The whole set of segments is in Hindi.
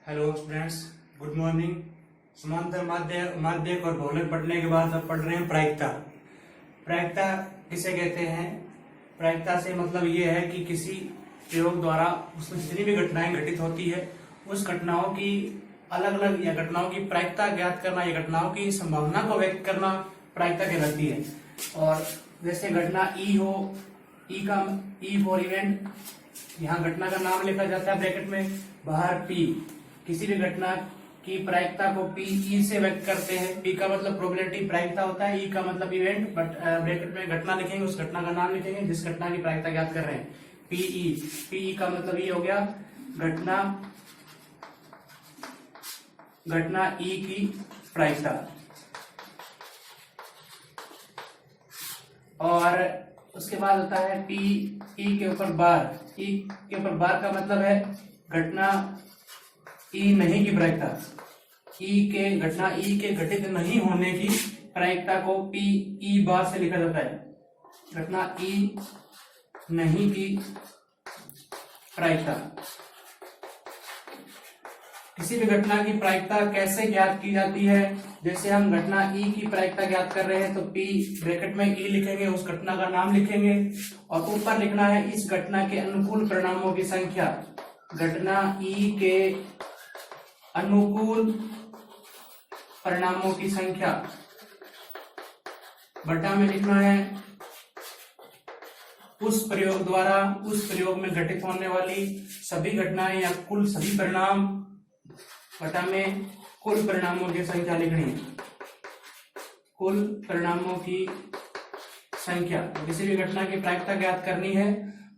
Hello students, good morning. समांतर माध्यक और भौतिक पढ़ने के बाद अब पढ़ रहे हैं प्रायिकता। प्रायिकता किसे कहते हैं? प्रायिकता से मतलब ये है कि किसी प्रयोग द्वारा उसमें जितनी भी घटनाएं घटित होती है उस घटनाओं की अलग अलग या घटनाओं की प्रायिकता ज्ञात करना या घटनाओं की संभावना को व्यक्त करना प्रायिकता कहलाती है। और जैसे घटना ई हो, ई फॉर इवेंट, यहाँ घटना का नाम लिखा जाता है ब्रैकेट में, बाहर पी। किसी भी घटना की प्रायिकता को पी ई से व्यक्त करते हैं। पी का मतलब प्रोबेबिलिटी प्रायिकता होता है, ई का मतलब इवेंट, बट ब्रैकेट में घटना लिखेंगे, उस घटना का नाम लिखेंगे जिस घटना की प्रायिकता ज्ञात कर रहे हैं। पीई, पीई का मतलब ये हो गया घटना ई की प्रायिकता। और उसके बाद होता है पी ई के ऊपर बार। ई के ऊपर बार का मतलब है घटना ई नहीं की प्रायिकता। घटना ई के घटित नहीं होने की प्रायिकता को पी ई बार से लिखा जाता है। घटना ई नहीं की प्रायिकता। किसी भी घटना की प्रायिकता कैसे ज्ञात की जाती है? जैसे हम घटना ई की प्रायिकता ज्ञात कर रहे हैं तो पी ब्रैकेट में ई लिखेंगे, उस घटना का नाम लिखेंगे और ऊपर लिखना है इस घटना के अनुकूल परिणामों की संख्या। घटना ई के अनुकूल परिणामों की संख्या बटा में लिखना है उस प्रयोग द्वारा उस प्रयोग में घटित होने वाली सभी घटनाएं या कुल सभी परिणाम बटा में कुल परिणामों की संख्या लिखनी है। कुल परिणामों की संख्या, तो किसी भी घटना की प्रायिकता ज्ञात करनी है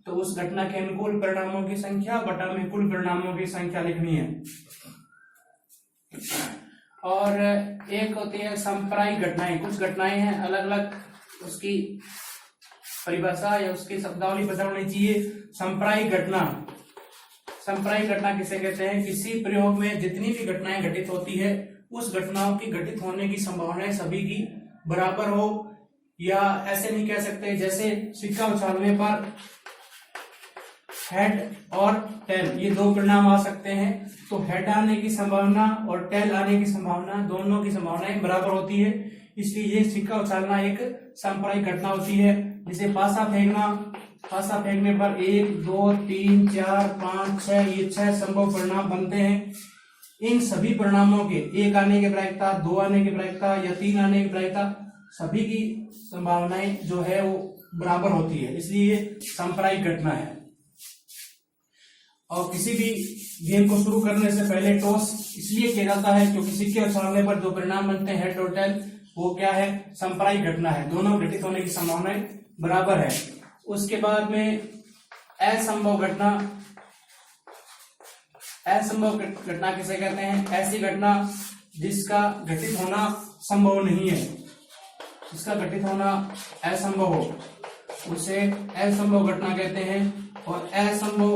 तो उस घटना के अनुकूल परिणामों की संख्या बटा में कुल परिणामों की संख्या लिखनी है। और एक होती है सांप्रायिक घटनाएं। कुछ घटनाएं हैं अलग अलग, उसकी परिभाषा या उसकी शब्दावली पता होनी चाहिए। सांप्रायिक घटना किसे कहते हैं? किसी प्रयोग में जितनी भी घटनाएं घटित होती है उस घटनाओं की घटित होने की संभावनाएं सभी की बराबर हो, या ऐसे नहीं कह सकते जैसे सिक्का उछालने पर हेड और टेल ये दो परिणाम आ सकते हैं, तो हेड आने की संभावना और टेल आने की संभावना, दोनों की संभावनाएं बराबर होती है। इसलिए ये सिक्का उछालना एक सांप्रायिक घटना होती है। जिसे पासा फेंकने पर 1 2 3 4 5 6 ये 6 संभव परिणाम बनते हैं। इन सभी परिणामों के 1 आने की प्रायिकता, 2 आने की प्रायिकता या 3 आने की प्रायिकता, सभी की संभावनाएं जो है वो बराबर होती है, इसलिए ये सांप्रायिक घटना है। और किसी भी गेम को शुरू करने से पहले टॉस इसलिए किया जाता है क्योंकि सिक्के उछालने पर जो परिणाम बनते हैं हेड और टेल, वो क्या है? सांप्रायिक घटना है, दोनों घटित होने की संभावनाएं बराबर है। उसके बाद में असंभव घटना किसे कहते हैं? ऐसी घटना जिसका घटित होना संभव नहीं है, जिसका घटित होना असंभव हो, उसे असंभव घटना कहते हैं। और असंभव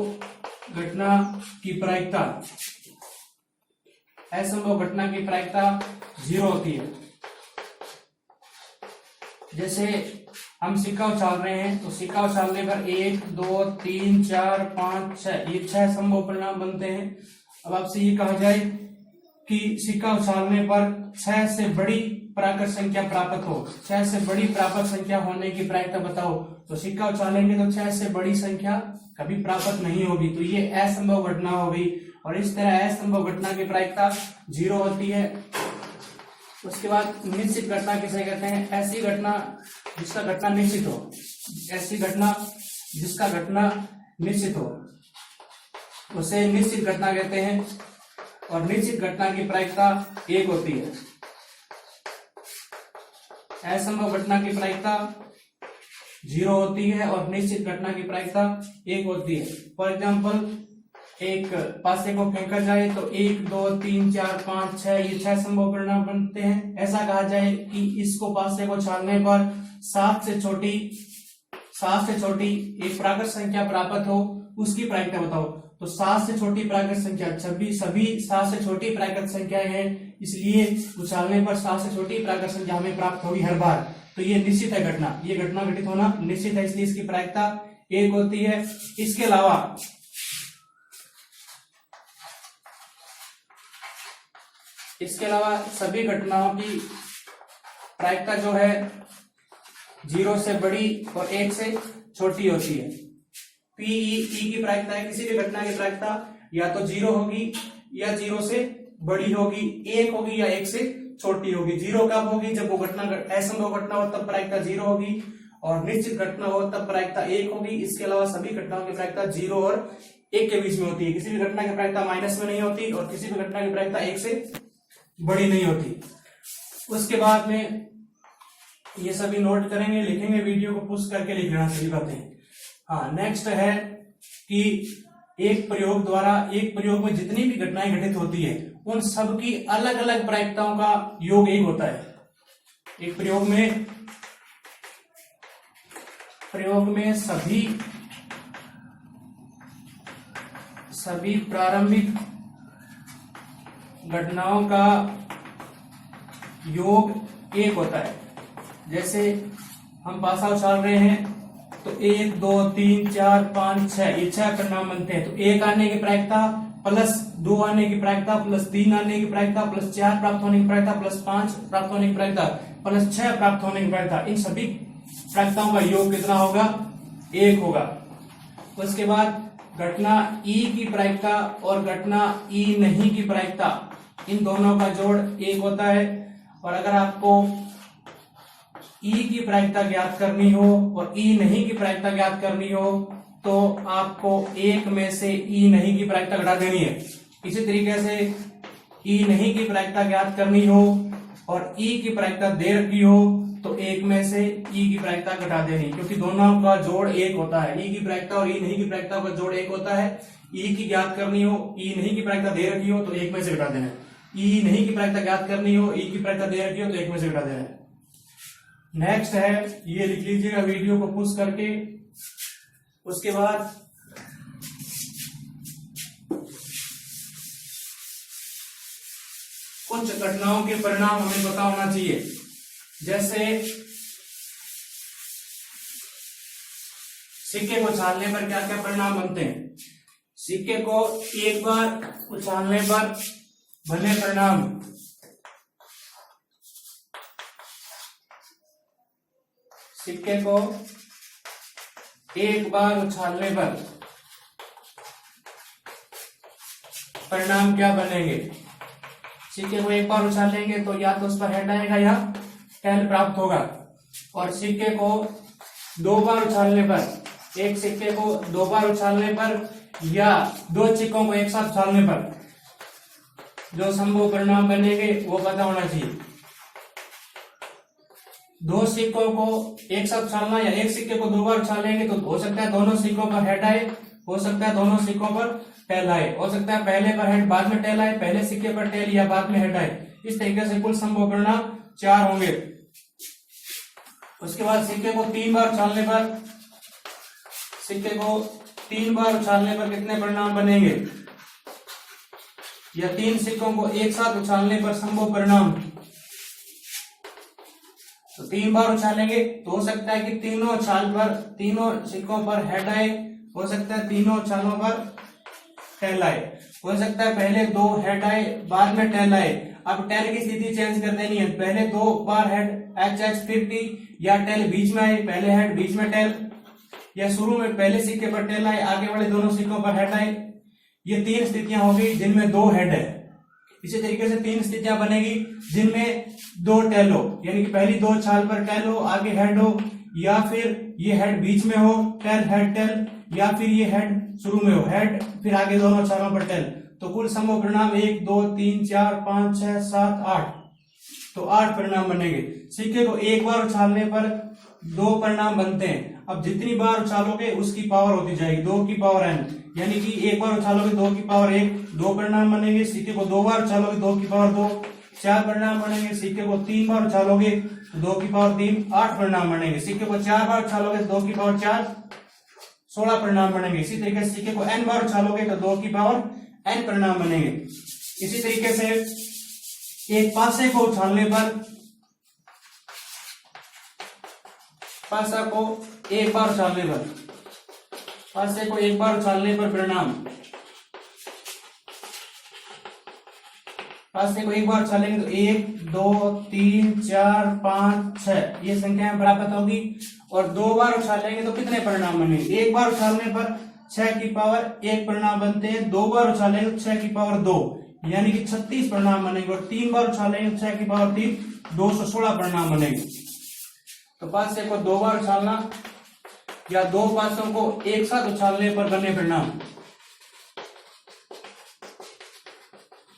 घटना की प्रायिकता 0 होती है। जैसे हम सिक्का उछाल रहे हैं तो सिक्का उछालने पर 1 2 3 4 5 6 ये 6 संभव परिणाम बनते हैं। अब आपसे ये कहा जाए कि सिक्का उछालने पर 6 से बड़ी प्राकृत संख्या प्राप्त हो, 6 से बड़ी प्राप्त संख्या होने की प्रायिकता बताओ, तो सिक्का उछालेंगे तो 6 से बड़ी संख्या कभी प्राप्त नहीं होगी, तो ये असंभव घटना हो गई। और इस तरह असंभव घटना की प्रायिकता 0 होती है। उसके बाद निश्चित घटना किसे कहते हैं? ऐसी घटना जिसका घटना निश्चित हो, ऐसी घटना जिसका घटना निश्चित हो उसे निश्चित घटना कहते हैं। और निश्चित घटना की प्रायिकता 1 होती है। असंभव घटना की प्रायिकता 0 होती है और निश्चित घटना की प्रायिकता 1 होती है। फॉर एग्जाम्पल, एक पासे को फेंका जाए तो 1 2 3 4 5 6 ये 6 संभव परिणाम बनते हैं। ऐसा कहा जाए कि इसको पासे को छालने पर 7 से छोटी एक प्राकृत संख्या प्राप्त हो, उसकी प्रायिकता बताओ, तो 7 से छोटी प्राकृत संख्या सभी 7 से छोटी प्राकृत संख्याएं हैं, इसलिए उछालने पर 7 से छोटी प्राकृत संख्या हमें प्राप्त होगी हर बार, तो ये निश्चित है घटना, ये घटना घटित होना निश्चित है, इसलिए इसकी प्रायिकता 1 होती है। इसके अलावा इसके अलावा सभी घटनाओं की प्रायिकता जो है 0 से बड़ी और 1 से छोटी होती है। पीई की प्रायिकता है, किसी भी घटना की प्रायिकता या तो 0 होगी या 0 से बड़ी होगी, 1 होगी या 1 से छोटी होगी। 0 कब होगी? जब वो घटना असंभव घटना हो तब प्रायिकता 0 होगी, और निश्चित घटना हो तब प्रायिकता 1 होगी। इसके अलावा सभी घटनाओं की प्रायिकता 0 और 1 के बीच में होती है। किसी भी घटना की प्रायिकता माइनस में नहीं होती और किसी भी घटना की प्रायिकता 1 से बड़ी नहीं होती। उसके बाद में ये सभी नोट करेंगे, लिखेंगे, वीडियो को पुश करके लिख लेना सभी बातें। हाँ, नेक्स्ट है कि एक प्रयोग में जितनी भी घटनाएं घटित होती है उन सब की अलग अलग प्रायिकताओं का योग 1 होता है। एक प्रयोग में सभी प्रारंभिक घटनाओं का योग 1 होता है। जैसे हम पासा उछाल रहे हैं तो 1 2 3 4 5 6 ये 6 परिणाम बनते हैं। तो 1 आने की प्रायिकता प्लस 2 आने की प्रायिकता प्लस 3 आने की प्रायिकता प्लस 4 प्राप्त होने की प्रायिकता प्लस 5 प्राप्त होने की प्रायिकता प्लस 6 प्राप्त होने की प्रायिकता, इन सभी प्रायिकताओं का योग कितना होगा? 1 होगा। उसके बाद घटना ई की प्रायिकता और घटना ई नहीं की प्रायिकता, इन दोनों का जोड़ 1 होता है। और अगर आपको ई की प्रायिकता ज्ञात करनी हो और ई नहीं की प्रायिकता ज्ञात करनी हो तो आपको 1 में से ई नहीं की प्रायिकता घटा देनी है। इसी तरीके से ई नहीं की प्रायिकता ज्ञात करनी हो और ई की प्रायिकता दे रखी हो तो 1 में से ई की प्रायिकता घटा देनी, क्योंकि दोनों का जोड़ 1 होता है। ई की प्रायिकता और ई नहीं की प्रायिकता का जोड़ 1 होता है। ई की ज्ञात करनी हो, ई नहीं की प्रायिकता दे रखी हो तो 1 में से घटा देना है। ई नहीं की प्रायिकता ज्ञात करनी हो, ई की प्रायिकता दे रखी हो तो 1 में से घटा देना है। नेक्स्ट है, ये लिख लीजिएगा वीडियो को पुश करके। उसके बाद कुछ घटनाओं के परिणाम हमें पता होना चाहिए। जैसे सिक्के को उछालने पर क्या क्या परिणाम बनते हैं? सिक्के को एक बार उछालने पर बने परिणाम, सिक्के को एक बार उछालने पर परिणाम क्या बनेंगे? सिक्के को एक बार उछालेंगे तो या तो उस पर हेड आएगा या टेल प्राप्त होगा। और सिक्के को 2 बार उछालने पर, एक सिक्के को 2 बार उछालने पर या 2 सिक्कों को एक साथ उछालने पर जो संभव परिणाम बनेंगे वो पता होना चाहिए। 2 सिक्कों को एक साथ उछालना या एक सिक्के को 2 बार उछालेंगे तो हो सकता है दोनों सिक्कों पर हेड आए, हो सकता है दोनों सिक्कों पर टेल आए, हो सकता है पहले पर हेड बाद में टेल आए, पहले सिक्के पर टेल या बाद में हेड आए। इस तरीके से कुल संभव परिणाम 4 होंगे। उसके बाद सिक्के को 3 बार उछालने पर, सिक्के को 3 बार उछालने पर कितने परिणाम बनेंगे? या 3 सिक्कों को एक साथ उछालने पर संभव परिणाम, तो 3 बार उछालेंगे तो हो सकता है कि तीनों उछाल पर, तीनों सिक्कों पर हेड आए, हो सकता है तीनों उछालों पर टेल आए, हो सकता है पहले 2 हेड आए बाद में टेल आए। अब टेल की स्थिति चेंज कर देनी है, पहले 2 बार हेड एच फिर टी, या टेल बीच में आए, पहले हेड बीच में टेल, या शुरू में पहले सिक्के पर टेल आए आगे वाले दोनों सिक्कों पर हेड आए। ये 3 स्थितियां होगी जिनमें 2 हेड है। इसी तरीके से 3 स्थितियां बनेगी जिनमें 2 टेल हो, यानी कि पहली 2 छाल पर टेल हो आगे हेड हो, या फिर ये हेड बीच में हो टेल हेड टेल, या फिर ये हेड शुरू में हो हेड फिर आगे दोनों छालों पर टेल। तो कुल संभव परिणाम 1 2 3 4 5 6 7 8, तो 8 परिणाम बनेंगे। सिक्के को एक बार उछालने पर 2 परिणाम बनते हैं। अब जितनी बार उछालोगे उसकी पावर होती जाएगी 2 की पावर n, यानी कि एक बार उछालोगे 2 की पावर 1, 2 परिणाम बनेंगे। सिक्के को 2 बार उछालोगे 2 की पावर 2, 4 परिणाम बनेंगे। सिक्के को 3 बार उछालोगे तो 2 की पावर 3, 8 परिणाम बनेंगे। सिक्के को 4 बार उछालोगे तो 2 की पावर 4, 16 परिणाम बनेंगे। इसी तरीके से सिक्के को n बार उछालोगे तो 2 की पावर n परिणाम बनेंगे। इसी तरीके से एक पासे को उछालने पर, पासा को एक बार उछालने पर, पासे को एक बार उछालने पर परिणाम, पांच से को एक बार उछालेंगे तो 1 2 3 4 5 6 ये संख्याएं प्राप्त होगी। और दो बार उछालेंगे तो कितने परिणाम बनेंगे? एक बार उछालने पर 6 की पावर 1 परिणाम बनते हैं, दो बार उछालेंगे तो 6 की पावर 2 यानी कि 36 परिणाम बनेंगे। और तीन बार उछालेंगे तो 6 की पावर 3 216 परिणाम बनेंगे। तो 5 से को दो बार उछालना या दो पांचों को एक साथ उछालने पर बने परिणाम,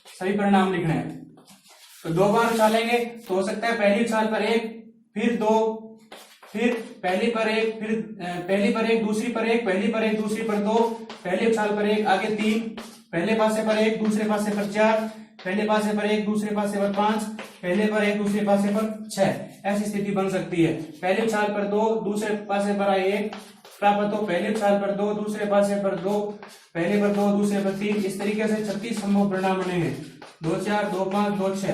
सभी परिणाम लिखने हैं। तो दो बार उछालेंगे तो हो सकता है पहली उछाल पर 1, फिर 2, फिर पहली पर 1, फिर पहली पर 1, दूसरी पर 1, पहली पर 1, दूसरी पर 2, पहली उछाल पर 1, आगे 3, पहले पासे पर 1, दूसरे पासे पर 4, पहले पासे पर 1, दूसरे पासे पर 5, पहले पर 1, दूसरे पासे पर 6। ऐसी स्थिति बन सकती है। पहली उछाल पर 2, दूसरे पासे पर 1 प्राप्त हो, पहले उछाल पर 2, दूसरे पासे पर 2, पहले पर 2, दूसरे पर 3। इस तरीके से 36 संभव परिणाम बनेंगे। 2 4 2 5 2 6।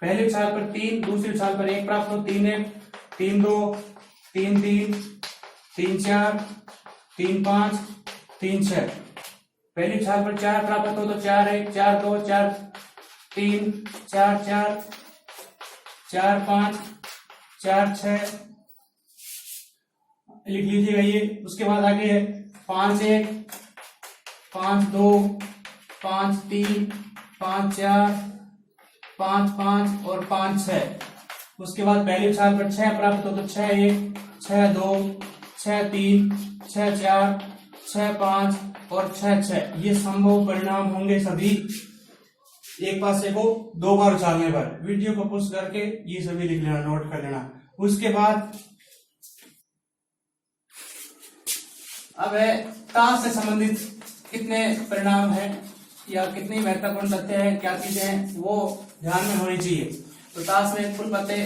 पहली उछाल पर 3, दूसरी उछाल पर 1 प्राप्त हो, 3 1 3 2 3 3 3 4 3 5 3 6। पहली उछाल पर 4 प्राप्त हो तो 4 1 4 2 4 3 4 4 4 5 4 6 लिख लीजिएगा ये। उसके बाद आगे है 5 1 5 2 5 3 5 4 5 5 और 5 6। उसके बाद पहली उछाल पर 6 प्राप्त हो तो 6 1 6 2 6 3 6 4 6 5 और 6 6। ये संभव परिणाम होंगे सभी एक पासे को दो बार उछालने पर। वीडियो को पुश करके ये सभी लिख लेना, नोट कर लेना। उसके बाद अब है ताश से संबंधित कितने परिणाम हैं या कितनी महत्वपूर्ण तथ्य है, क्या चीजें हैं वो ध्यान में होनी चाहिए। तो ताश में कुल पत्ते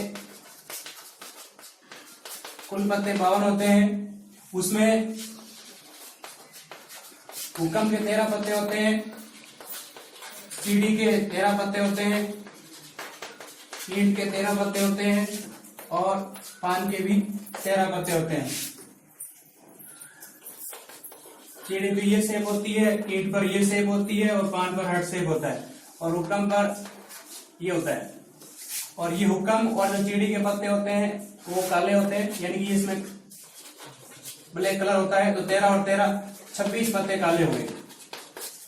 52 होते हैं। उसमें हुक्म के 13 पत्ते होते हैं, सीढ़ी के 13 पत्ते होते हैं, ईंट के 13 पत्ते होते हैं और पान के भी 13 पत्ते होते हैं। सीढ़ी पे ये शेप होती है, ईंट पर ये शेप होती है और पान पर हर्ट शेप होता है और हुक्म पर ये होता है। और ये हुक्म और जो सीढ़ी के पत्ते होते हैं वो काले होते हैं, यानी कि इसमें ब्लैक कलर होता है। तो 13 और 13 26 पत्ते काले हो गए।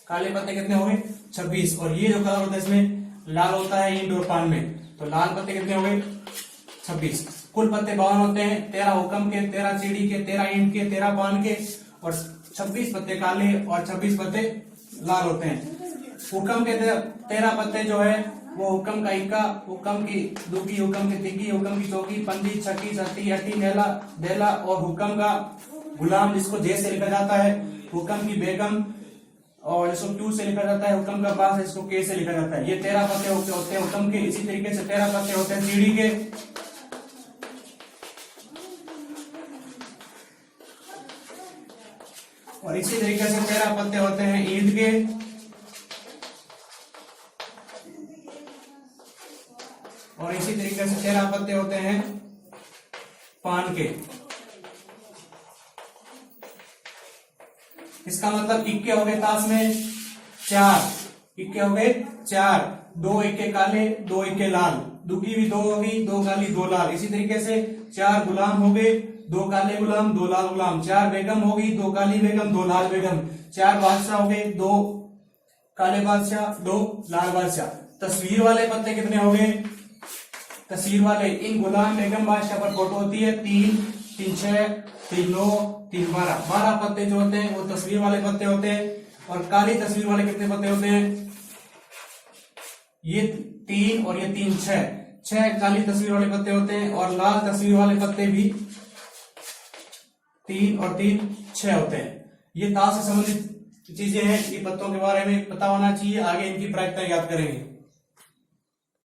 काले पत्ते कितने हो गए? 26। और ये जो कलर होता है इसमें लाल होता है ईंट और पान में, तो लाल पत्ते कितने हो गए? 26। कुल पत्ते 52 होते हैं। 13 हुक्म के, 13 सीढ़ी के, 13 ईंट के, 13 पान के और 26 पत्ते काले और 26 पत्ते लाल होते हैं। हुक्म के 13 पत्ते जो है वो हुक्म का इक्का, हुक्म की दुकी, हुक्म की तिक्की, हुक्म की चौकी, पंजी, छक्की, छठी, अठी, नेला, देला और हुक्म का गुलाम जिसको जे से लिखा जाता है, हुक्म की बेगम और इसको क्यू से लिखा जाता है, हुक्म का बास इसको के से लिखा जाता है। ये 13 पत्ते होते हैं हुक्म के। इसी तरीके से 13 पत्ते होते हैं सीढ़ी के। और इसी तरीके से 13 पत्ते होते हैं ईंट के। और इसी तरीके से 13 पत्ते होते हैं पान के। इसका मतलब इक्के हो गए ताश में 4, इक्के हो गए 4, 2 इक्के काले, 2 इक्के लाल, दुगी भी 2 होगी, 2 काली 2 लाल। इसी तरीके से 4 गुलाम हो गए, 2 काले गुलाम 2 लाल गुलाम। 4 बेगम होगी, 2 काली बेगम 2 लाल बेगम। 4 बादशाह हो गए, 2 काले बादशाह 2 लाल बादशाह। तस्वीर वाले पत्ते कितने हो गए? तस्वीर वाले इन गुलाम बेगम बादशाह पर फोटो होती है 3 3 6 3 9 3 12। 12 पत्ते जो होते हैं वो तस्वीर वाले पत्ते होते हैं। और काली तस्वीर वाले कितने पत्ते होते हैं? ये 3 और ये 3 6 काली तस्वीर वाले पत्ते होते हैं। और लाल तस्वीर वाले पत्ते भी 3 और 3 6 होते हैं। ये ताश से संबंधित चीजें हैं, ये पत्तों के बारे में पता होना चाहिए। आगे इनकी प्रायिकता याद करेंगे।